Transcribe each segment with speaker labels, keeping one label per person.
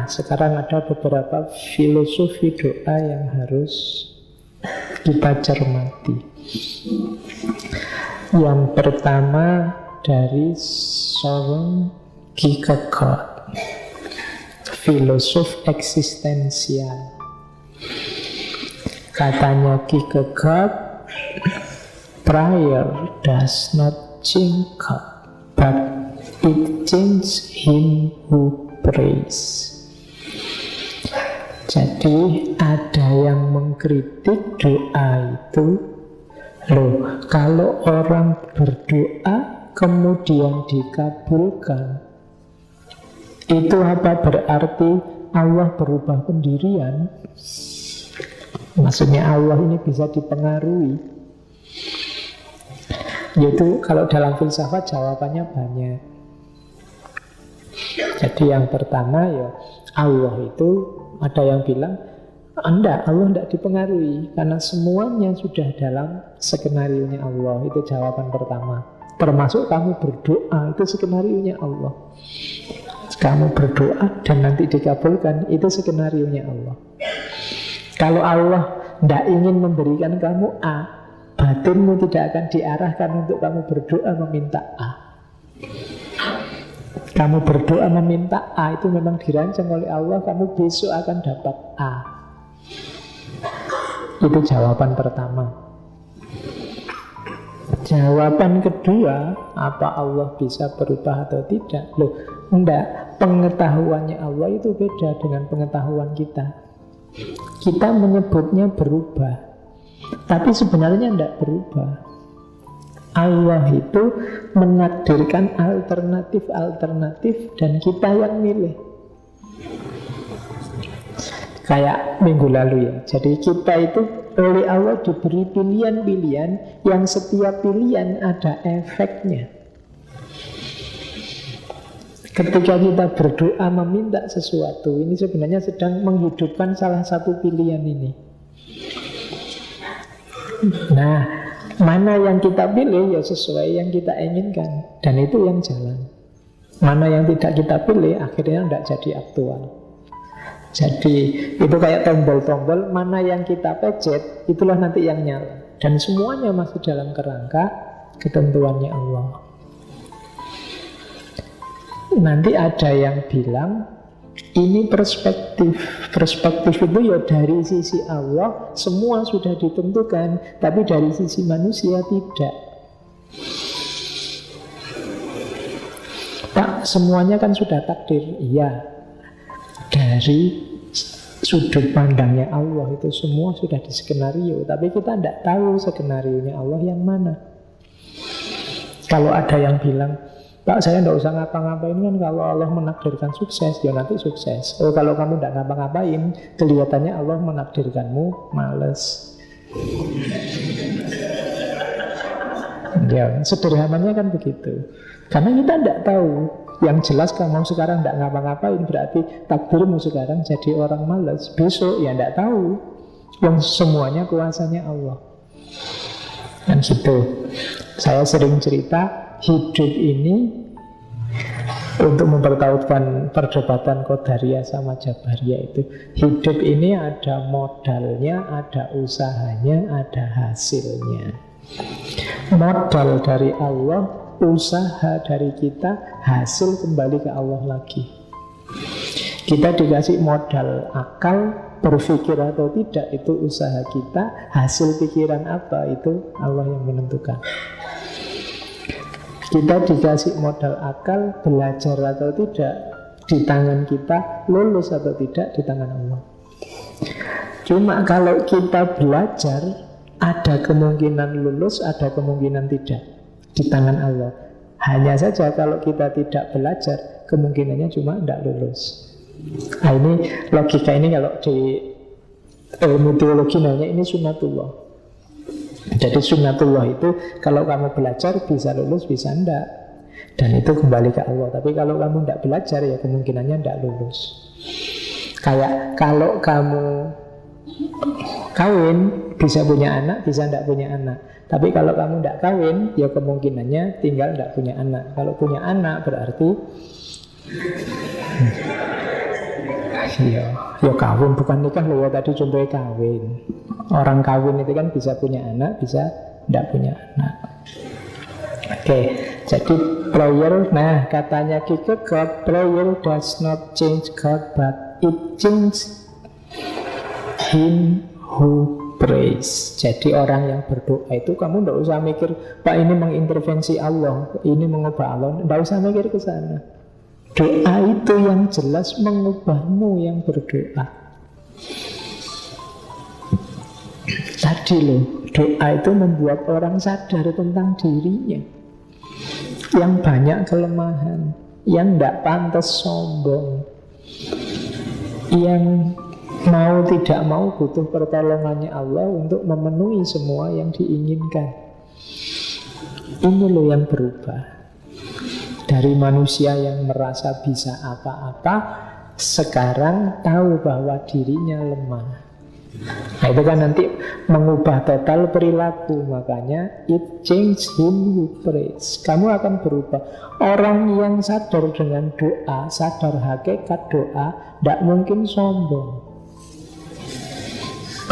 Speaker 1: Nah, sekarang ada beberapa filosofi doa yang harus kita cermati. Yang pertama dari Søren Kierkegaard, filosof eksistensial. Katanya Kierkegaard, prayer does not change God, but it changes him who prays. Jadi ada yang mengkritik doa itu, loh, kalau orang berdoa kemudian dikabulkan, itu apa berarti Allah berubah pendirian? Maksudnya Allah ini bisa dipengaruhi. Yaitu kalau dalam filsafat jawabannya banyak. Jadi yang pertama ya Allah itu, ada yang bilang enggak, Allah tidak dipengaruhi karena semuanya sudah dalam skenario-nya Allah. Itu jawaban pertama. Termasuk kamu berdoa, itu skenario-nya Allah. Kamu berdoa dan nanti dikabulkan, itu skenario-nya Allah. Kalau Allah tidak ingin memberikan kamu A, batinmu tidak akan diarahkan untuk kamu berdoa meminta A. Kamu berdoa meminta A, itu memang dirancang oleh Allah, kamu besok akan dapat A. Itu jawaban pertama. Jawaban kedua, apa Allah bisa berubah atau tidak? Loh, enggak, pengetahuannya Allah itu beda dengan pengetahuan kita. Kita menyebutnya berubah, tapi sebenarnya enggak berubah. Allah itu menakdirkan alternatif-alternatif dan kita yang milih. Kayak minggu lalu ya. Jadi kita itu oleh Allah diberi pilihan-pilihan yang setiap pilihan ada efeknya. Ketika kita berdoa meminta sesuatu, ini sebenarnya sedang menghidupkan salah satu pilihan ini. Nah, mana yang kita pilih ya sesuai yang kita inginkan, dan itu yang jalan. Mana yang tidak kita pilih akhirnya tidak jadi aktual. Jadi itu kayak tombol-tombol, mana yang kita pencet itulah nanti yang nyala. Dan semuanya masih dalam kerangka ketentuannya Allah. Nanti ada yang bilang ini perspektif. Perspektif itu ya dari sisi Allah semua sudah ditentukan, tapi dari sisi manusia tidak. Pak, semuanya kan sudah takdir. Iya, dari sudut pandangnya Allah itu semua sudah di skenario, tapi kita tidak tahu skenarionya Allah yang mana. Kalau ada yang bilang, Pak, saya tidak usah ngapa-ngapain kan, kalau Allah menakdirkan sukses, ya nanti sukses. Oh, kalau kamu tidak ngapa-ngapain, kelihatannya Allah menakdirkanmu males. Ya, sederhananya kan begitu. Karena kita tidak tahu. Yang jelas kamu sekarang tidak ngapa-ngapain, berarti takdirmu sekarang jadi orang malas. Besok ya tidak tahu. Yang semuanya kuasanya Allah. Dan gitu. Saya sering cerita, hidup ini untuk mempertautkan perdebatan Qadariyah sama Jabariyah itu, hidup ini ada modalnya, ada usahanya, ada hasilnya. Modal dari Allah, usaha dari kita, hasil kembali ke Allah lagi. Kita dikasih modal akal, berpikir atau tidak itu usaha kita, hasil pikiran apa itu Allah yang menentukan. Kita dikasih modal akal, belajar atau tidak di tangan kita, lulus atau tidak di tangan Allah. Cuma kalau kita belajar, ada kemungkinan lulus, ada kemungkinan tidak di tangan Allah. Hanya saja kalau kita tidak belajar, kemungkinannya cuma tidak lulus. Nah, ini logika ini kalau di ilmu teologi namanya ini sunnatullah. Jadi sunnatullah itu kalau kamu belajar bisa lulus, bisa enggak. Dan itu kembali ke Allah. Tapi kalau kamu tidak belajar ya kemungkinannya tidak lulus. Kayak kalau kamu kawin bisa punya anak, bisa tidak punya anak. Tapi kalau kamu tidak kawin ya kemungkinannya tinggal tidak punya anak. Kalau punya anak berarti Ya kawin, bukan nikah loh ya, tadi contohnya kawin. Orang kawin itu kan bisa punya anak, bisa tidak punya anak. Oke, jadi prayer, nah katanya Kierkegaard, prayer does not change God, but it changes him who prays. Jadi orang yang berdoa itu kamu tidak usah mikir, Pak ini mengintervensi Allah, ini mengubah Allah, tidak usah mikir ke sana. Doa itu yang jelas mengubahmu yang berdoa. Tadi loh, doa itu membuat orang sadar tentang dirinya, yang banyak kelemahan, yang tidak pantas sombong, yang mau tidak mau butuh pertolongannya Allah untuk memenuhi semua yang diinginkan. Ini loh yang berubah. Dari manusia yang merasa bisa apa-apa, sekarang tahu bahwa dirinya lemah. Nah itu kan nanti mengubah total perilaku. Makanya it change him who prays. Kamu akan berubah. Orang yang sadar dengan doa, sadar hakikat doa, tidak mungkin sombong.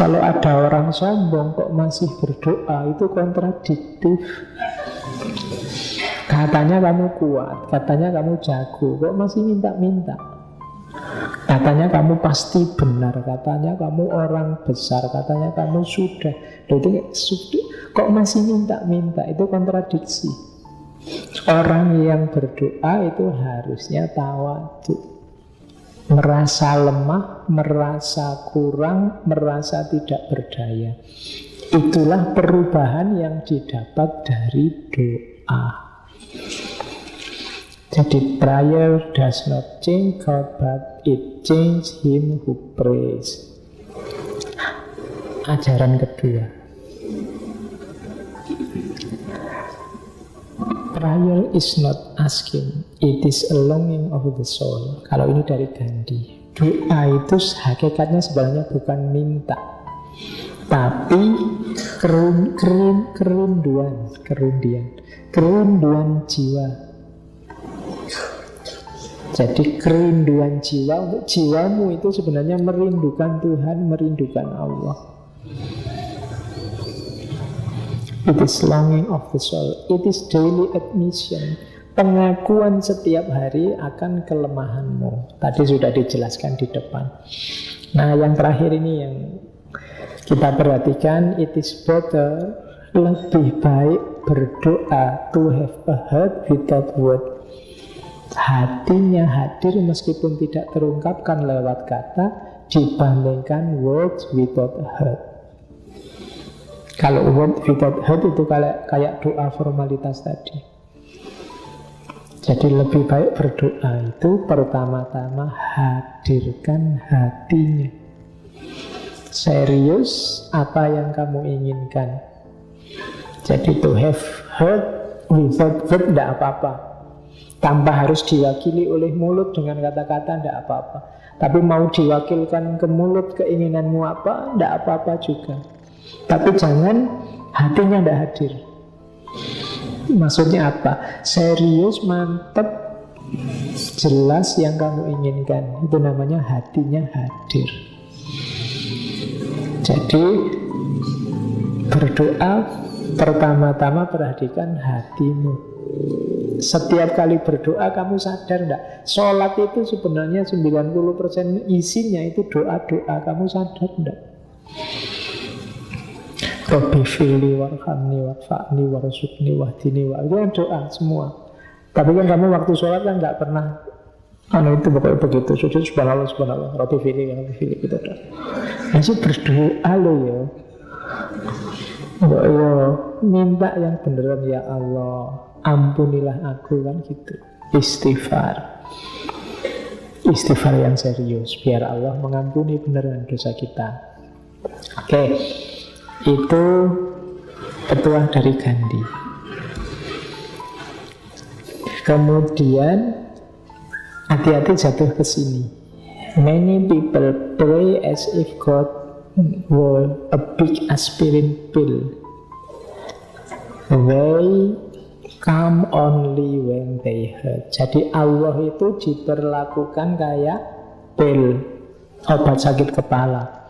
Speaker 1: Kalau ada orang sombong kok masih berdoa, itu kontradiktif. Katanya kamu kuat, katanya kamu jago, kok masih minta-minta. Katanya kamu pasti benar, katanya kamu orang besar, katanya kamu sudah. Kok masih minta-minta, itu kontradiksi. Orang yang berdoa itu harusnya tawadhu, merasa lemah, merasa kurang, merasa tidak berdaya. Itulah perubahan yang didapat dari doa. Jadi prayer does not change God, but it changes him who prays. Ajaran kedua, prayer is not asking, it is a longing of the soul. Kalau ini dari Gandhi, doa itu hakikatnya sebenarnya bukan minta, tapi kerinduan jiwa. Jadi kerinduan jiwa, untuk jiwamu itu sebenarnya merindukan Tuhan, merindukan Allah. It is longing of the soul. It is daily admission, pengakuan setiap hari akan kelemahanmu. Tadi sudah dijelaskan di depan. Nah yang terakhir ini yang kita perhatikan, it is better, lebih baik berdoa to have a heart without word. Hatinya hadir meskipun tidak terungkapkan lewat kata, dibandingkan words without a heart. Kalau word without heart itu kayak doa formalitas tadi. Jadi lebih baik berdoa itu pertama-tama hadirkan hatinya. Serius apa yang kamu inginkan. Jadi to have heart without word tidak apa-apa. Tanpa harus diwakili oleh mulut dengan kata-kata, tidak apa-apa. Tapi mau diwakilkan ke mulut keinginanmu apa, tidak apa-apa juga. Tapi jangan hatinya tidak hadir. Maksudnya apa? Serius, mantap, jelas yang kamu inginkan. Itu namanya hatinya hadir. Jadi berdoa pertama-tama perhatikan hatimu. Setiap kali berdoa kamu sadar enggak? Sholat itu sebenarnya 90% isinya itu doa-doa. Kamu sadar enggak? Rabbi firli warhamni warfa'ni warzukni wahdini wa. Itu kan doa semua. Tapi kan kamu waktu sholat kan enggak pernah itu pokoknya begitu. Sujud subhanallah subhanallah. Rabbi firli gitu. Masih berdoa loh ya. Ya, minta yang beneran ya Allah, ampunilah aku, kan gitu. Istighfar yang serius, biar Allah mengampuni beneran dosa kita. Oke, itu petuah dari Gandhi. Kemudian hati-hati jatuh ke sini. Many people pray as if God were a big aspirin pill. They come only when they hurt. Jadi Allah itu diperlakukan kayak pil. obat sakit kepala.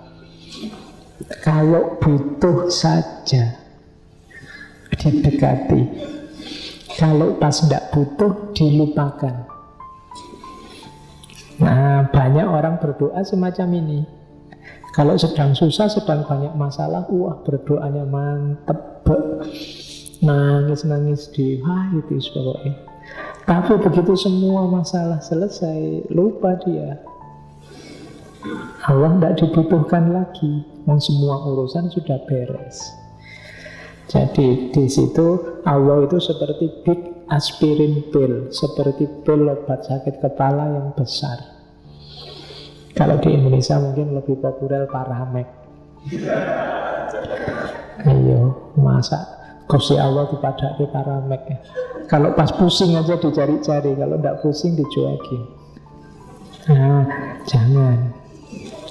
Speaker 1: Kalau butuh saja didekati. Kalau pas tidak butuh, dilupakan. Nah, banyak orang berdoa semacam ini. Kalau sedang susah, sedang banyak masalah, wah berdoanya mantep, nangis-nangis di itu pokoknya. Tapi begitu semua masalah selesai, lupa dia. Allah tidak dibutuhkan lagi, semua urusan sudah beres. Jadi di situ Allah itu seperti big aspirin pill, seperti pil obat sakit kepala yang besar. Kalau di Indonesia mungkin lebih populer Paramek. Ayo, masa Gusti Allah dipadake Paramek ya. Kalau pas pusing aja dicari-cari, kalau tidak pusing dicuekin. Nah, jangan.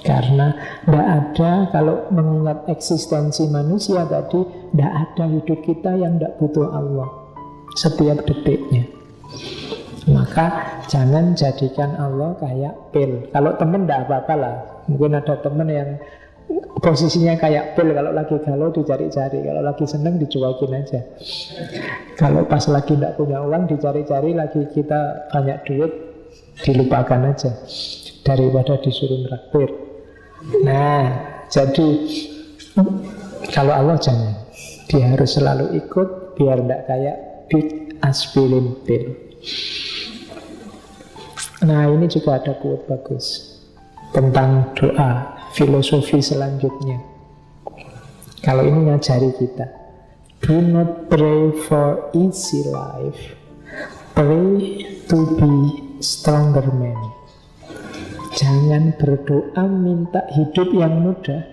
Speaker 1: Karena tidak ada, kalau mengingat eksistensi manusia tadi, tidak ada hidup kita yang tidak butuh Allah setiap detiknya. Maka jangan jadikan Allah kayak pil. Kalau teman tidak apa-apa lah. Mungkin ada teman yang posisinya kayak pil, kalau lagi galau dicari-cari, kalau lagi seneng dicuekin aja. Kalau pas lagi tidak punya uang dicari-cari, lagi kita banyak duit dilupakan aja daripada disuruh nraktir. Nah, jadi kalau Allah jangan, dia harus selalu ikut biar tidak kayak big aspirin pill. Nah, ini juga ada quote bagus tentang doa, filosofi selanjutnya. Kalau ini ngajari kita, do not pray for easy life, pray to be stronger man. Jangan berdoa minta hidup yang mudah,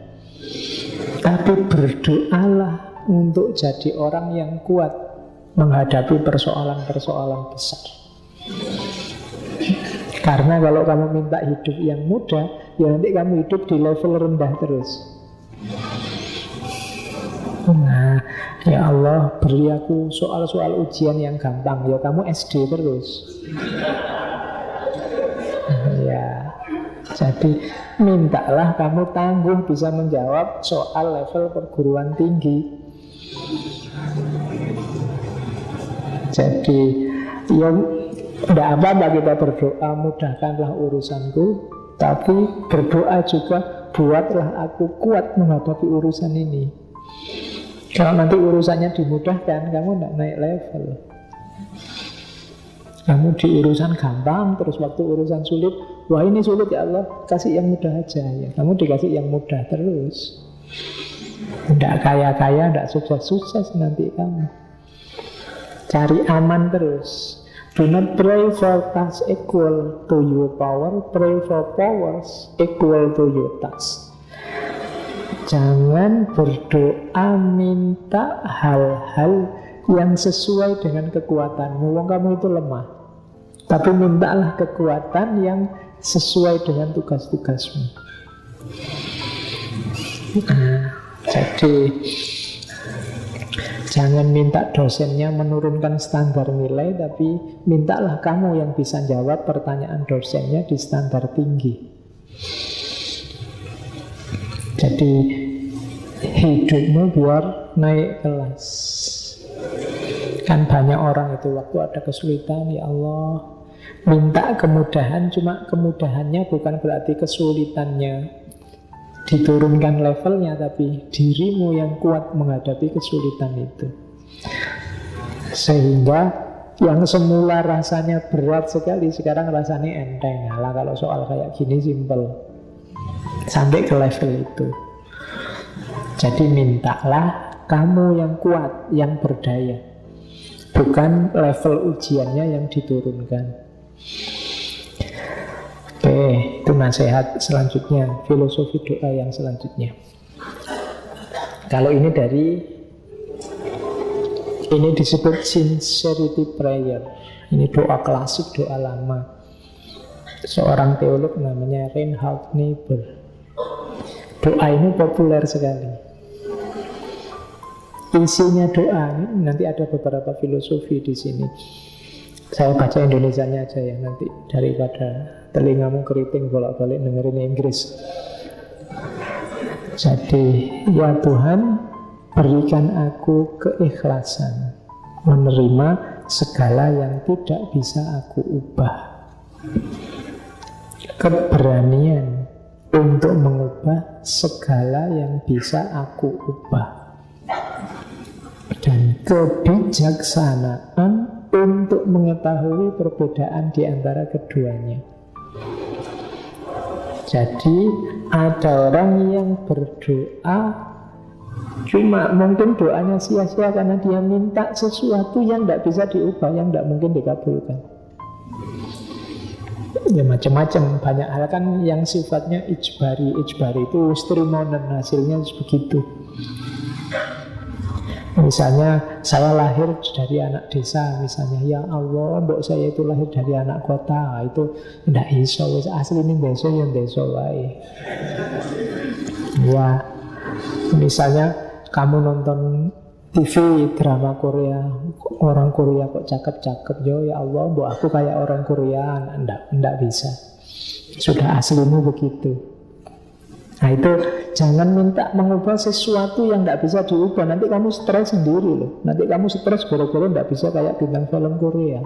Speaker 1: tapi berdoalah untuk jadi orang yang kuat menghadapi persoalan-persoalan besar. Karena kalau kamu minta hidup yang mudah, ya nanti kamu hidup di level rendah terus. Nah, ya Allah, beri aku soal-soal ujian yang gampang. Ya kamu SD terus. Ya, jadi mintalah kamu tangguh bisa menjawab soal level perguruan tinggi. Jadi ya tidak apa-apa kita berdoa, mudahkanlah urusanku, tapi berdoa juga buatlah aku kuat menghadapi urusan ini. Kalau nanti urusannya dimudahkan, kamu tidak naik level. Kamu di urusan gampang, terus waktu urusan sulit, wah ini sulit ya Allah, kasih yang mudah aja ya. Kamu dikasih yang mudah terus. Tidak kaya-kaya, tidak sukses-sukses nanti kamu. Cari aman terus. Do not pray for tasks equal to your power, pray for powers equal to your tasks. Jangan berdoa minta hal-hal yang sesuai dengan kekuatanmu. Wong kamu itu lemah. Tapi mintalah kekuatan yang sesuai dengan tugas-tugasmu. Jadi jangan minta dosennya menurunkan standar nilai, tapi mintalah kamu yang bisa jawab pertanyaan dosennya di standar tinggi. Jadi hidupmu biar naik kelas. Kan banyak orang itu waktu ada kesulitan, ya Allah minta kemudahan, cuma kemudahannya bukan berarti kesulitannya diturunkan levelnya, tapi dirimu yang kuat menghadapi kesulitan itu. Sehingga yang semula rasanya berat sekali, sekarang rasanya enteng. Nah, kalau soal kayak gini simple. Sampai ke level itu. Jadi mintalah kamu yang kuat, yang berdaya. Bukan level ujiannya yang diturunkan. Oke, itu nasihat selanjutnya, filosofi doa yang selanjutnya. Kalau ini ini disebut sincerity prayer. Ini doa klasik, doa lama. Seorang teolog namanya Reinhard Niebuhr. Doa ini populer sekali. Isinya doa, nanti ada beberapa filosofi di sini. Saya baca Indonesianya aja ya nanti, daripada telingamu keriting bolak-balik dengerin Inggris. Jadi, ya Tuhan, berikan aku keikhlasan menerima segala yang tidak bisa aku ubah, keberanian untuk mengubah segala yang bisa aku ubah, dan kebijaksanaan untuk mengetahui perbedaan di antara keduanya. Jadi ada orang yang berdoa cuma mungkin doanya sia-sia karena dia minta sesuatu yang tidak bisa diubah, yang tidak mungkin dikabulkan. Ya macam-macam, banyak hal kan yang sifatnya ijbari. Ijbari itu strimonen, hasilnya begitu. Misalnya saya lahir dari anak desa, misalnya ya Allah, mbok saya itu lahir dari anak kota, itu ndak iso, wis asli ini desa yang desa wae. Ya, misalnya kamu nonton TV drama Korea, orang Korea kok cakep-cakep, ya Allah, mbok aku kayak orang Korea, ndak bisa. Sudah aslimu begitu. Nah itu jangan minta mengubah sesuatu yang tidak bisa diubah. Nanti kamu stres sendiri loh. Nanti kamu stres gara-gara tidak bisa kayak bintang film Korea.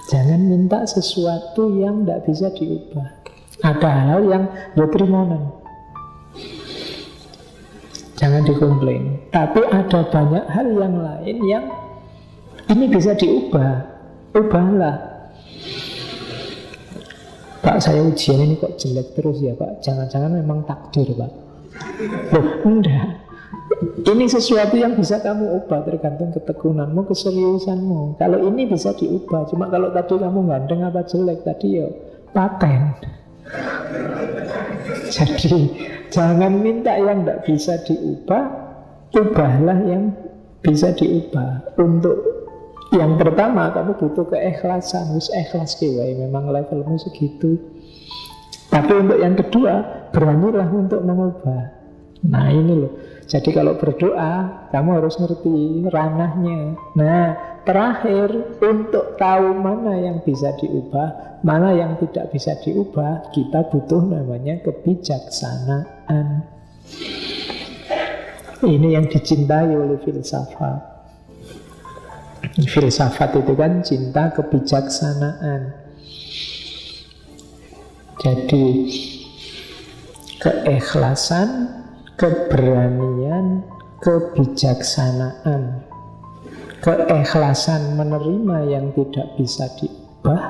Speaker 1: Jangan minta sesuatu yang tidak bisa diubah. Ada hal yang ya terimonan, jangan dikomplain. Tapi ada banyak hal yang lain yang ini bisa diubah. Ubahlah. Pak, saya ujian ini kok jelek terus ya Pak. Jangan-jangan memang takdir Pak. Loh, enggak. Ini sesuatu yang bisa kamu ubah, tergantung ketekunanmu, keseriusanmu. Kalau ini bisa diubah. Cuma kalau tadi kamu ganteng apa jelek, tadi ya paten. Jadi jangan minta yang tidak bisa diubah, ubahlah yang bisa diubah. Untuk yang pertama, kamu butuh keikhlasan. Wis ikhlas kiwai, memang levelmu segitu. Tapi untuk yang kedua, beranilah untuk mengubah. Nah ini loh. Jadi kalau berdoa, kamu harus ngerti ranahnya. Nah terakhir, untuk tahu mana yang bisa diubah, mana yang tidak bisa diubah, kita butuh namanya kebijaksanaan. Ini yang dicintai oleh filsafat. Filsafat itu kan cinta kebijaksanaan. Jadi keikhlasan, keberanian, kebijaksanaan. Keikhlasan menerima yang tidak bisa diubah,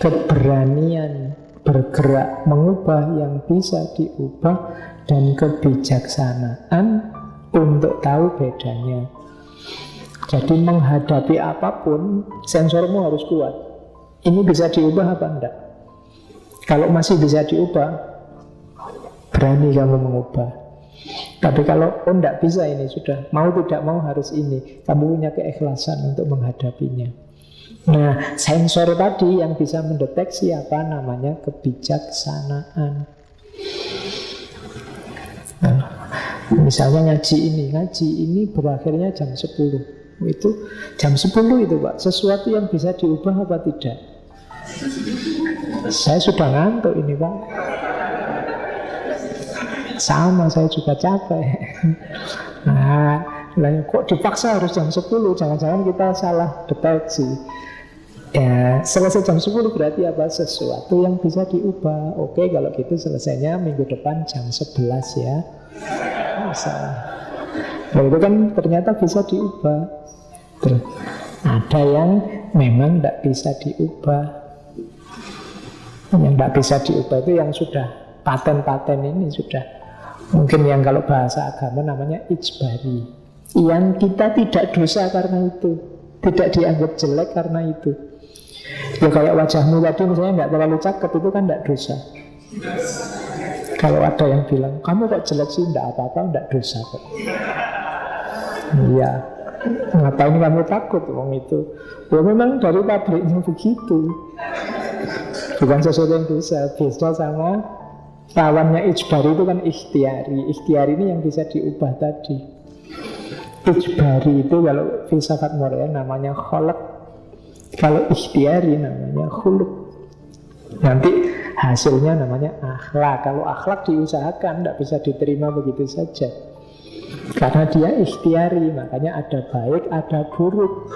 Speaker 1: keberanian bergerak mengubah yang bisa diubah, dan kebijaksanaan untuk tahu bedanya. Jadi menghadapi apapun, sensormu harus kuat. Ini bisa diubah apa enggak? Kalau masih bisa diubah, berani kamu mengubah. Tapi kalau enggak bisa, ini sudah mau tidak mau harus ini, kamu punya keikhlasan untuk menghadapinya. Nah, sensor tadi yang bisa mendeteksi apa namanya kebijaksanaan. Nah, misalnya ngaji ini berakhirnya jam 10. Itu jam 10 itu Pak, sesuatu yang bisa diubah apa tidak? Saya sudah ngantuk ini Pak. Sama, saya juga capek. Nah, kok dipaksa harus jam 10? Jangan-jangan kita salah deteksi. Ya, selesai jam 10 berarti apa? Sesuatu yang bisa diubah. Oke, kalau gitu selesainya minggu depan jam 11 ya. Nah, itu kan ternyata bisa diubah. Ada yang memang tidak bisa diubah. Yang tidak bisa diubah itu yang sudah paten-paten ini sudah. Mungkin yang kalau bahasa agama namanya ijbari. Yang kita tidak dosa karena itu, tidak dianggap jelek karena itu. Ya kayak wajahmu tadi misalnya nggak terlalu cakep, itu kan tidak dosa. Kalau ada yang bilang, kamu kok jelek sih, tidak apa-apa, tidak dosa kok. Iya. Ngapain kamu takut wong itu? Ya memang dari pabriknya begitu. Bukan sesuatu yang dosa. Beda sama lawannya ijbari itu kan ikhtiari. Ikhtiari ini yang bisa diubah tadi. Ijbari itu kalau filsafat modern namanya kholak. Kalau ikhtiari namanya khuluk. Nanti hasilnya namanya akhlak. Kalau akhlak diusahakan, tidak bisa diterima begitu saja. Karena dia ikhtiari, makanya ada baik, ada buruk.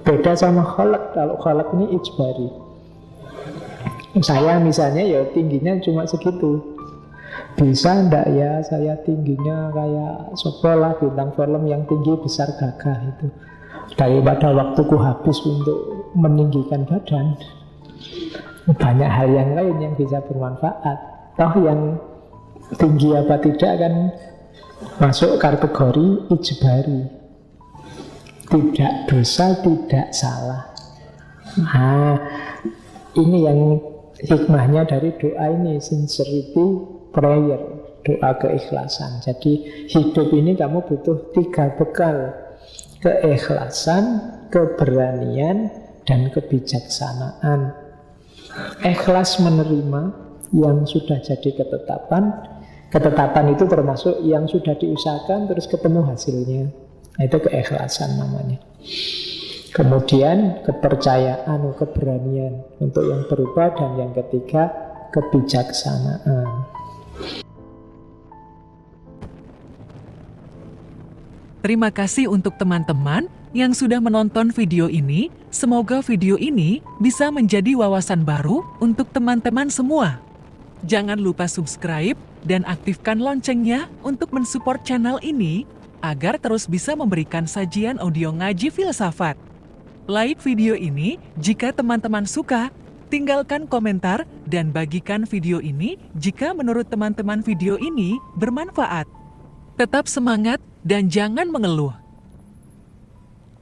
Speaker 1: Beda sama kholak. Kalau kholak ini ijbari. Saya misalnya ya tingginya cuma segitu. Bisa ndak ya saya tingginya kayak sekolah bintang film yang tinggi besar gagah itu. Daripada waktuku habis untuk meninggikan badan. Banyak hal yang lain yang bisa bermanfaat. Toh yang tinggi apa tidak kan masuk kategori ijbari. Tidak dosa, tidak salah. Nah, ini yang hikmahnya dari doa ini, sincerity prayer, doa keikhlasan. Jadi hidup ini kamu butuh 3 bekal: keikhlasan, keberanian, dan kebijaksanaan. Ikhlas menerima yang sudah jadi ketetapan. Ketetapan itu termasuk yang sudah diusahakan terus ketemu hasilnya. Itu keikhlasan namanya. Kemudian kepercayaan, keberanian untuk yang berubah. Dan yang ketiga kebijaksanaan.
Speaker 2: Terima kasih untuk teman-teman yang sudah menonton video ini. Semoga video ini bisa menjadi wawasan baru untuk teman-teman semua. Jangan lupa subscribe dan aktifkan loncengnya untuk mensupport channel ini agar terus bisa memberikan sajian audio ngaji filsafat. Like video ini jika teman-teman suka, tinggalkan komentar dan bagikan video ini jika menurut teman-teman video ini bermanfaat. Tetap semangat dan jangan mengeluh.